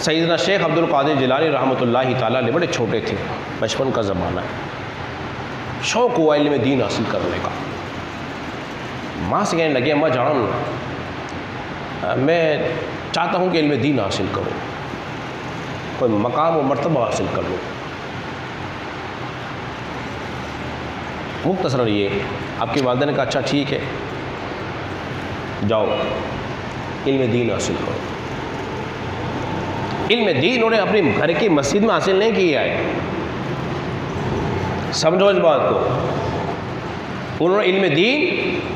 सैयदना शेख अब्दुल कादिर जिलानी रहमतुल्लाहि ताला अलैह बड़े छोटे थे, बचपन का ज़माना है, शौक़ हुआ इल्म दीन हासिल करने का। माँ से कहने लगे, अम्मा जान मैं चाहता हूँ कि इल्म दीन हासिल करूँ, कोई मकाम और मर्तबा हासिल कर लूँ। मुख्तसरन ये आपकी वालिदा ने कहा अच्छा ठीक है, जाओ इल्म दीन हासिल करो। इल्म दीन उन्होंने अपने घर की मस्जिद में हासिल नहीं किया है, समझो इस बात को। उन्होंने इल्म दीन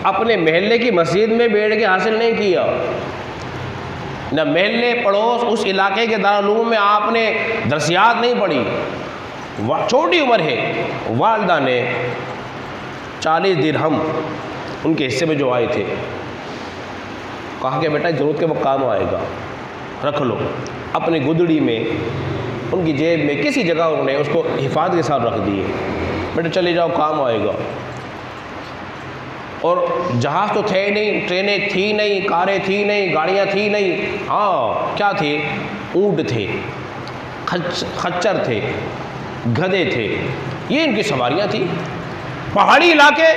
अपने महल्ले की मस्जिद में बैठ के हासिल नहीं किया, न महल्ले पड़ोस उस इलाके के दारुल में आपने दरसियात नहीं पढ़ी। छोटी उम्र है, वालिदा ने 40 दिरहम उनके हिस्से में जो आए थे, कहा कि बेटा ज़रूरत के वक्त काम आएगा, रख लो। अपनी गुदड़ी में, उनकी जेब में, किसी जगह उन्होंने उसको हिफाजत के साथ रख दिए, बेटा चले जाओ काम आएगा। और जहाज़ तो थे नहीं, ट्रेनें थी नहीं, कारें थी नहीं, गाड़ियाँ थी नहीं, हाँ क्या थे, ऊँट थे, खच्चर थे, गधे थे, ये इनकी सवारियाँ थी। पहाड़ी इलाके,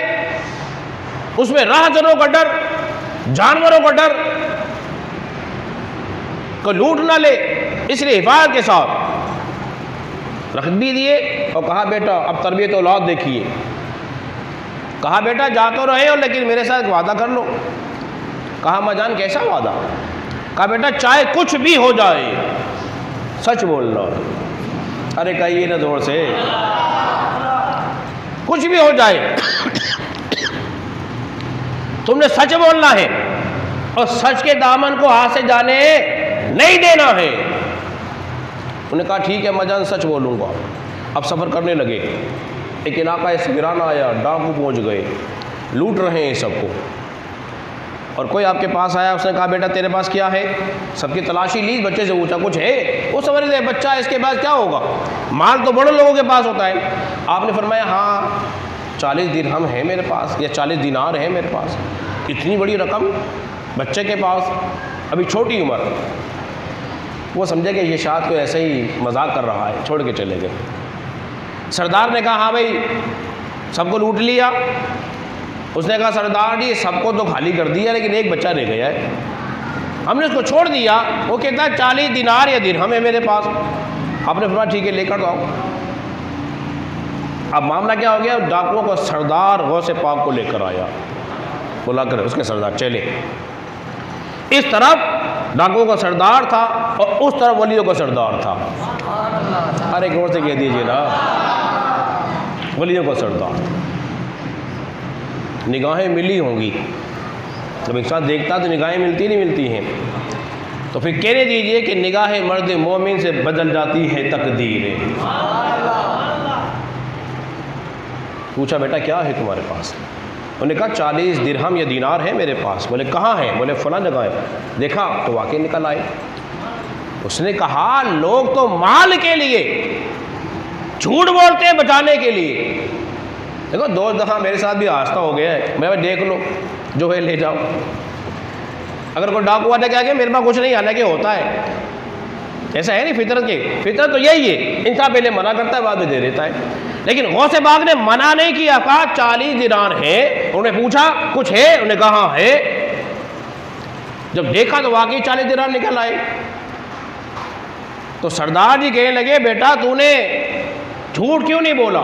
उसमें राहगीरों का डर, जानवरों का डर, कोई लूट ना ले, इसलिए हिफाजत के साथ रख भी दिए। और कहा बेटा अब तरबियत औलाद देखिए। कहा बेटा जा तो रहे हो लेकिन मेरे साथ वादा कर लो। कहा अम्मा जान कैसा वादा? कहा बेटा चाहे कुछ भी हो जाए सच बोलना। अरे कहिए ना जोर से, कुछ भी हो जाए तुमने सच बोलना है और सच के दामन को हाथ से जाने नहीं देना है। उन्होंने कहा ठीक है मजान सच बोलूँगा। अब सफ़र करने लगे, एक इलाका ऐसे वीराना आया, डाकू पहुँच गए, लूट रहे हैं सबको। और कोई आपके पास आया, उसने कहा बेटा तेरे पास क्या है? सबकी तलाशी ली, बच्चे से पूछा कुछ है? वो समझ रहे बच्चा इसके पास क्या होगा, माल तो बड़े लोगों के पास होता है। आपने फरमाया हाँ 40 दिरहम है मेरे पास, या 40 दिनार है मेरे पास। इतनी बड़ी रकम बच्चे के पास, अभी छोटी उम्र। वो समझे कि ये शायद कोई ऐसे ही मजाक कर रहा है, छोड़ के चले गए। सरदार ने कहा हाँ भाई सबको लूट लिया? उसने कहा सरदार जी सबको तो खाली कर दिया लेकिन एक बच्चा रह गया है, हमने उसको छोड़ दिया। वो कहता है 40 दिनार या दिरहम है मेरे पास। आपने फरमाया ठीक है लेकर दो। अब मामला क्या हो गया, डाकुओं का सरदार गौसे पाक को लेकर आया, बुलाकर उसके सरदार चले। इस तरफ डाकुओं का सरदार था और उस तरफ वलियों का सरदार था। अरे गौर से कह दीजिए ना, वलियों का सरदार। निगाहें मिली होंगी, जब एक साथ देखता तो निगाहें मिलती नहीं मिलती हैं। तो फिर कहने दीजिए कि निगाहें मर्द मोमिन से बदल जाती है तकदीरें। पूछा बेटा क्या है तुम्हारे पास? उन्होंने कहा 40 दिरहम या दिनार है मेरे पास। बोले कहाँ है? बोले फलां जगह है। देखा तो वाकई निकल आए। उसने कहा लोग तो माल के लिए झूठ बोलते हैं, बचाने के लिए। देखो 2 दफ़ा मेरे साथ भी हादसा हो गया है, मैं देख लो जो है ले जाओ। अगर कोई डाकू वाले क्या मेरे पास कुछ नहीं, हालांकि होता है, ऐसा है नहीं फितरत के। फितरत तो यही है, इंसान पहले मना करता है बाद में दे देता है। लेकिन गौसे पाक ने मना नहीं किया, कहा 40 दिनार है। उन्होंने पूछा कुछ है? उन्होंने कहा हाँ है। जब देखा तो वाकई 40 दिनार निकल आए। तो सरदार जी कहने लगे बेटा तूने झूठ क्यों नहीं बोला?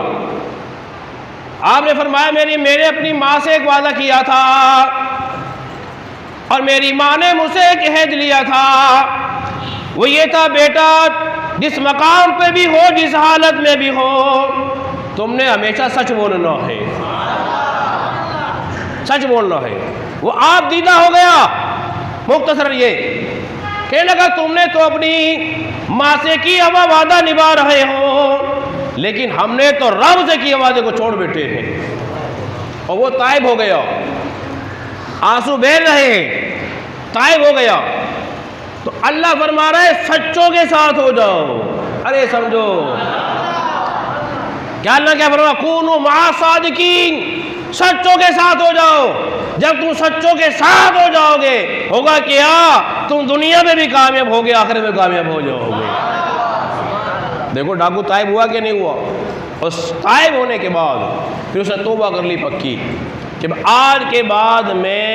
आपने फरमाया मैंने अपनी माँ से एक वादा किया था और मेरी माँ ने मुझसे एक अहद लिया था। वो ये था बेटा जिस मकाम पे भी हो, जिस हालत में भी हो, तुमने हमेशा सच बोलना है, सच बोलना है। वो आप दीदा हो गया। मुख्तसर ये कहने लगा तुमने तो अपनी माँ से की हुआ वादा निभा रहे हो, लेकिन हमने तो रब से किए वादे को छोड़ बैठे हैं। और वो ताइब हो गया, आंसू बह रहे हैं, ताइब हो गया। तो अल्लाह फरमा रहा है सच्चों के साथ हो जाओ। अरे समझो क्या अल्लाह क्या फरमा, कूनू मा सादिकीन, सच्चों के साथ हो जाओ। जब तुम सच्चों के साथ हो जाओगे होगा क्या, तुम दुनिया में भी कामयाब होगे, आखिरत में कामयाब हो जाओगे। देखो डाकू ताइब हुआ कि नहीं हुआ, और ताइब होने के बाद फिर उसने तौबा कर ली पक्की कि आज के बाद मैं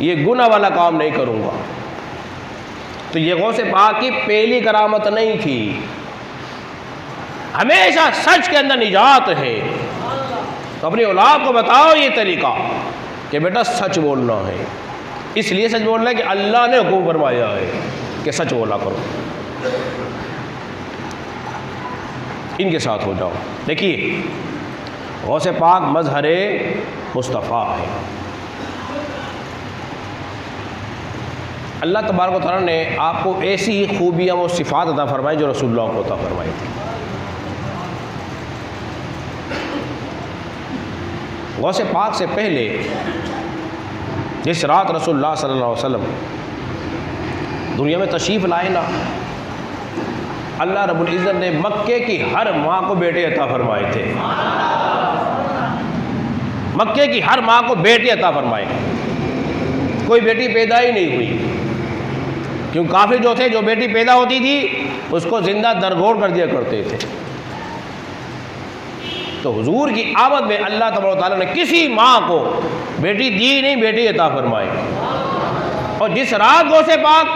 ये गुनाह वाला काम नहीं करूँगा। तो ये गौसे पाक की पहली करामत नहीं थी, हमेशा सच के अंदर निजात है। तो अपनी औलाद को बताओ ये तरीका कि बेटा सच बोलना है, इसलिए सच बोलना है कि अल्लाह ने हुक्म फरमाया है कि सच बोला करो। इनके साथ हो जाओ। देखिए गौसे पाक मजहर मुस्तफ़ा है। अल्लाह तबारक व तआला ने आपको ऐसी ही खूबियाँ व सिफ़ात अता फरमाई जो रसूलुल्लाह को अता फरमाई थी। गौसे पाक से पहले जिस रात रसूलुल्लाह सल्लल्लाहु अलैहि वसल्लम दुनिया में तशरीफ़ लाए ना, अल्लाह रब्बुल इज़्ज़त ने मक्के की हर माँ को बेटे अता फरमाए थे। मक्के की हर माँ को बेटे अता फरमाए, कोई बेटी पैदा ही नहीं हुई, क्यों काफिर जो थे जो बेटी पैदा होती थी उसको जिंदा दरगोर कर दिया करते थे। तो हुजूर की आमद में अल्लाह तबारक व तआला ने किसी माँ को बेटी दी नहीं, बेटी अता फरमाए। और जिस रात गौसे पाक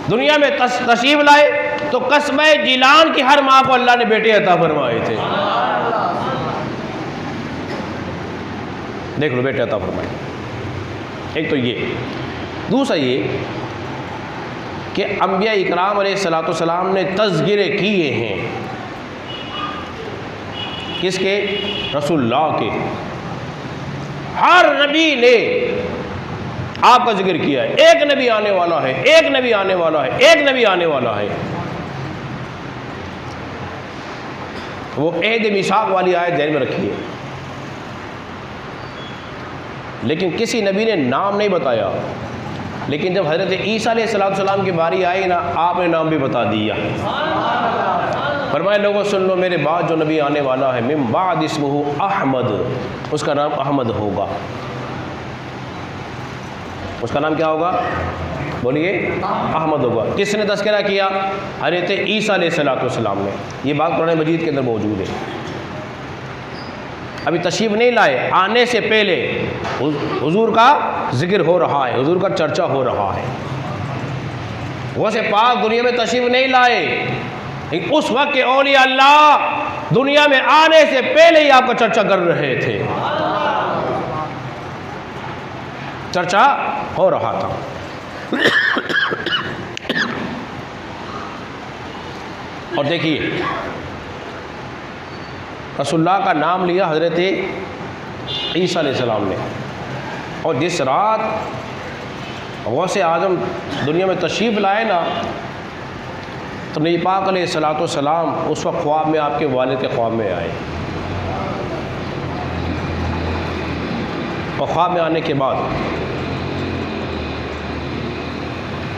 दुनिया में तशरीफ लाए तो कस्बे जिलान की हर माँ को अल्लाह ने बेटे अता फरमाए थे। देख लो बेटे अता फरमाए। एक तो ये, दूसरा ये कि अंबिया इकराम अलैहिस्सलातु वस्सलाम ने तज़किरे किए हैं, किसके? रसूलुल्लाह के। हर नबी ने आपका जिक्र किया है, एक नबी आने वाला है, एक नबी आने वाला है, एक नबी आने वाला है। वो अहद मिसाक वाली आयत ध्यान में रखिए। लेकिन किसी नबी ने नाम नहीं बताया, लेकिन जब हज़रत ईसा अलैहिस्सलाम की बारी आई ना, आपने नाम भी बता दिया। फरमाए लोगों सुन लो, मेरे बाद जो नबी आने वाला है मिन बाद इस्मुहु अहमद, उसका नाम अहमद होगा। उसका नाम क्या होगा? बोलिए, अहमद होगा। किसने तज़किरा किया? हज़रत ईसा अलैहिस्सलाम ने। ये बात कुरान मजीद के अंदर मौजूद है। अभी तशरीफ़ नहीं लाए, आने से पहले हुजूर का जिक्र हो रहा है, हुजूर का चर्चा हो रहा है। वैसे पाक दुनिया में तशरीफ़ नहीं लाए, उस वक्त के औलिया अल्लाह दुनिया में आने से पहले ही आपका चर्चा कर रहे थे, चर्चा हो रहा था। और देखिए रसूलुल्लाह का नाम लिया हज़रत ईसा अलैहिस्सलाम ने, और जिस रात गौसे आज़म दुनिया में तशरीफ़ लाए ना, तो नबी पाक अलैहिस्सलाम उस वक्त ख्वाब में आपके वालिद के ख्वाब में आए। और ख्वाब में आने के बाद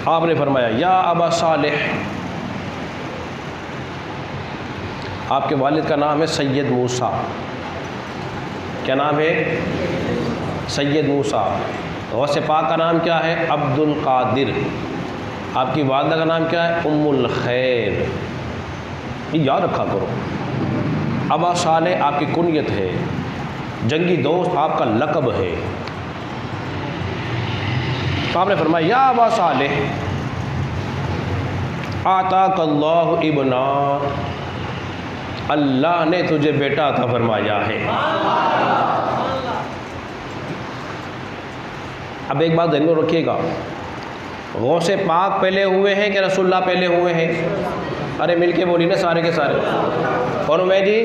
आपने फरमाया या अबा सालेह, आपके वालिद का नाम है सैयद मूसा। क्या नाम है? सैयद मूसा। गौसे पाक का नाम क्या है? अब्दुल कादिर। आपकी वालिदा का नाम क्या है? उम्मुल खैर। ये याद रखा करो। अबा सालेह आपकी कुनियत है, जंगी दोस्त आपका लक़ब है। तो आपने फरमाया या अबा सालेह आताकल्लाहु इब्ना, अल्लाह ने तुझे बेटा अता फरमाया है। अब एक बात ध्यान में रखिएगा, गौसे पाक पहले हुए हैं कि रसूलुल्लाह पहले हुए हैं? अरे मिलके बोली ना सारे के सारे। कौन मैं जी?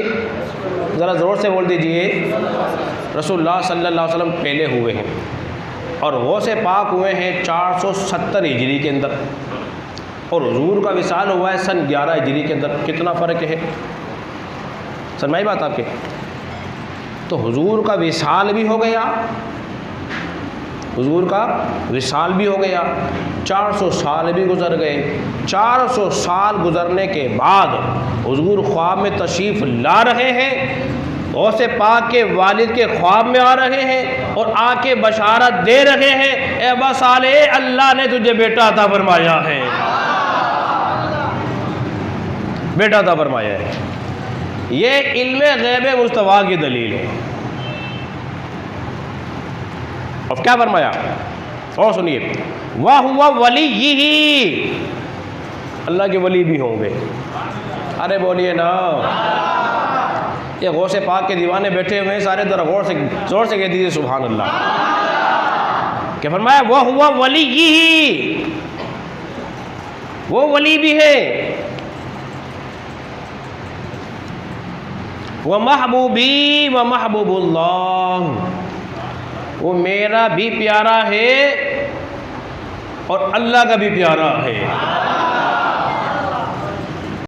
ज़रा ज़ोर से बोल दीजिए। रसूलुल्लाह सल्लल्लाहु अलैहि वसल्लम पहले हुए हैं, और गौसे पाक हुए हैं 470 हिजरी के अंदर, और हुजूर का विसाल हुआ है सन 11 हिजरी के अंदर। कितना फ़र्क है? समझाई बात आपके? तो हुजूर का विसाल भी हो गया, हुजूर का विसाल भी हो गया, 400 साल भी गुजर गए। 400 साल गुजरने के बाद हुजूर ख्वाब में तशरीफ़ ला रहे हैं, गौसे पाक के वालिद के ख्वाब में आ रहे हैं और आके बशारत दे रहे हैं, ए बसाले अल्लाह ने तुझे बेटा अता फरमाया है, बेटा अता फरमाया है। ये इल्मे गैब मुस्तफा की दलील है। अब क्या फरमाया और सुनिए, वाह हुआ वली ही, अल्लाह के वली भी होंगे। अरे बोलिए ना, ये गौसे पाक के दीवाने बैठे हुए हैं सारे, जरा गौर से जोर से कह दीजिए सुभान अल्लाह। क्या फरमाया, वह हुआ वली ही, वो वली भी है, वह महबूबी व महबूबुल्लाह, वो मेरा भी प्यारा है और अल्लाह का भी प्यारा है।